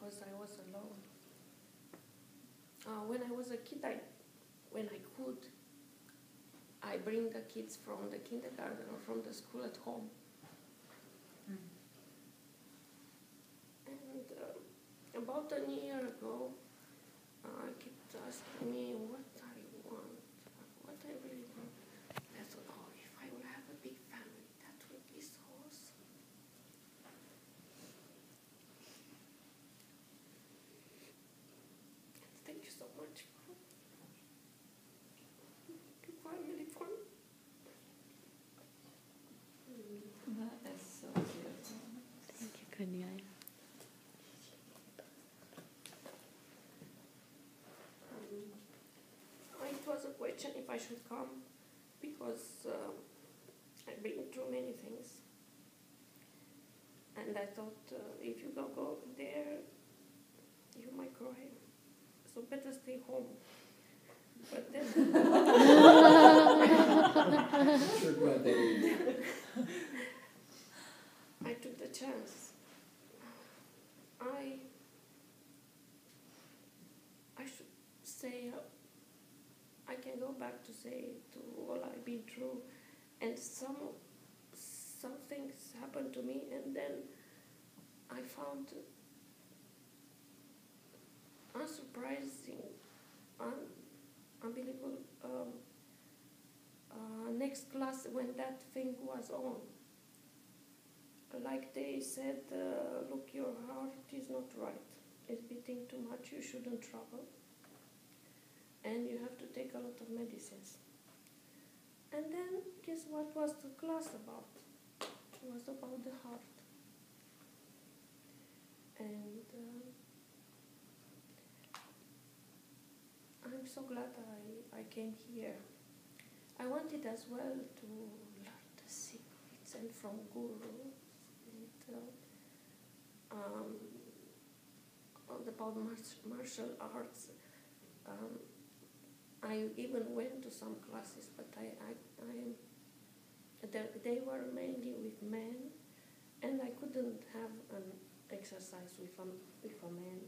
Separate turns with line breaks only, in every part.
because I was alone. When I was a kid, when I could, I bring the kids from the kindergarten or from the school at home. And about a year ago, I kept asking me what I want, what I really want. I thought, oh, if I will have a big family, that would be so awesome. Thank you so much for the family for me.
That is so beautiful.
Thank you, Kanya.
It was a question if I should come because I've been through many things. And I thought if you go there, you might cry. So better stay home. But then
Sure glad they didn't.
I took the chance. I should say, I can go back to say to all I've been through, and some things happened to me, and then I found unsurprising, unbelievable next class when that thing was on. Like they said, look, your heart is not right. It's beating too much, you shouldn't travel. And you have to take a lot of medicines. And then, guess what was the class about? It was about the heart. And I'm so glad I came here. I wanted as well to learn the secrets and from gurus and about martial arts. I even went to some classes, but they were mainly with men, and I couldn't have an exercise with a man,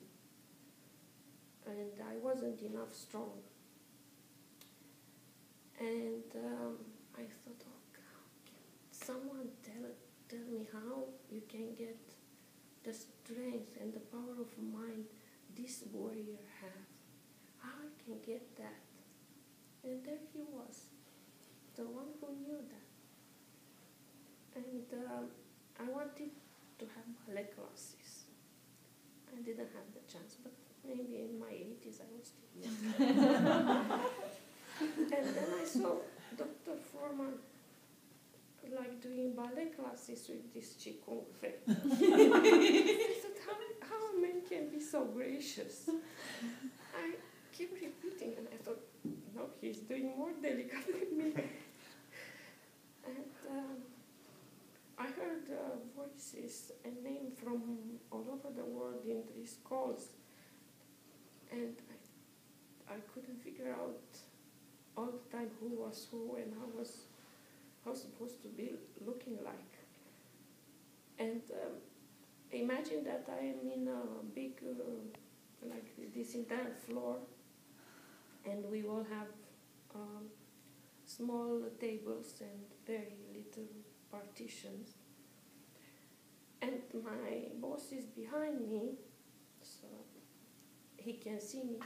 and I wasn't enough strong. And I thought, oh God, can someone tell me how you can get the strength and the power of mind this warrior has? How I can get that? And there he was, the one who knew that. And I wanted to have ballet classes. I didn't have the chance, but maybe in my 80s I will still. And then I saw Dr. Foreman doing ballet classes with this Qigong thing. I thought, how a man can be so gracious? I keep repeating, and I thought, no, he's doing more delicate than me. And I heard voices and names from all over the world in these calls, and I couldn't figure out all the time who was who and how supposed to be looking like. And imagine that I am in a big, like this entire floor, and we all have small tables and very little partitions. And my boss is behind me, so he can see me,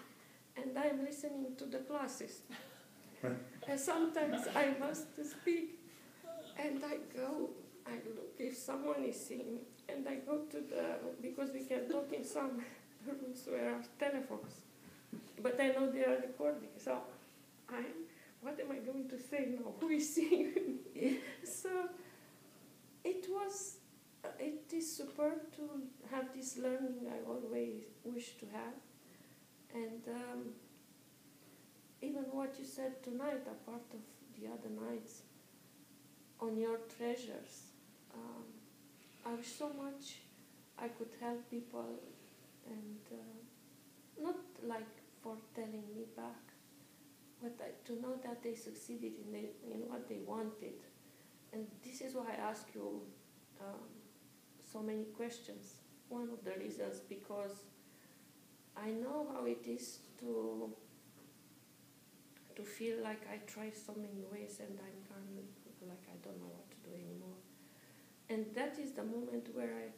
and I'm listening to the classes. And sometimes I must speak, and I look if someone is seeing me, and I go to because we can talk in some rooms where are telephones, but I know they are recording, so what am I going to say now? Who is seeing me? So it is super to have this learning I always wish to have, and even what you said tonight, a part of the other nights, on your treasures. I wish so much I could help people, and not like for telling me back, but to know that they succeeded in what they wanted. And this is why I ask you so many questions. One of the reasons, because I know how it is to feel like I tried so many ways and I'm gone, like I don't know what to do anymore. And that is the moment where I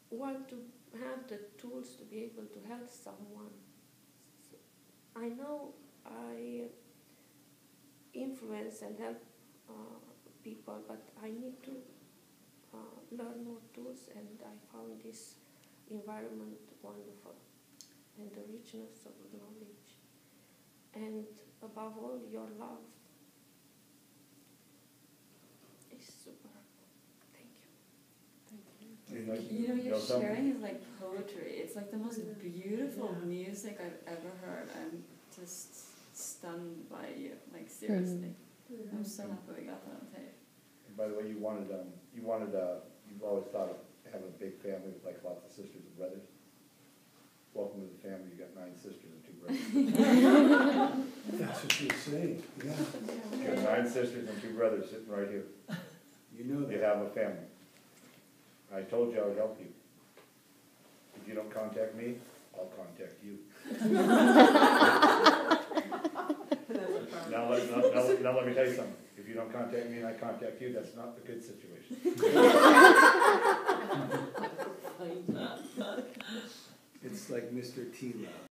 want to have the tools to be able to help someone. So I know I influence and help people, but I need to learn more tools, and I found this environment wonderful, and the richness of knowledge, and above all, your love is super. Thank you.
You know, your
You'll tell me.
sharing is like poetry. It's like the most beautiful music I've ever heard. I'm just stunned by you. Like seriously, I'm so happy we got that on tape.
And by the way, you've always thought of having a big family with like lots of sisters and brothers. Welcome to the family. You got 9 sisters and 2 brothers.
That's what you say, yeah.
You got 9 sisters and 2 brothers sitting right here.
You know
You
that.
have a family. I told you I would help you. If you don't contact me, I'll contact you. Now let me tell you something. If you don't contact me and I contact you, that's not a good situation.
It's like Mr. T-Love.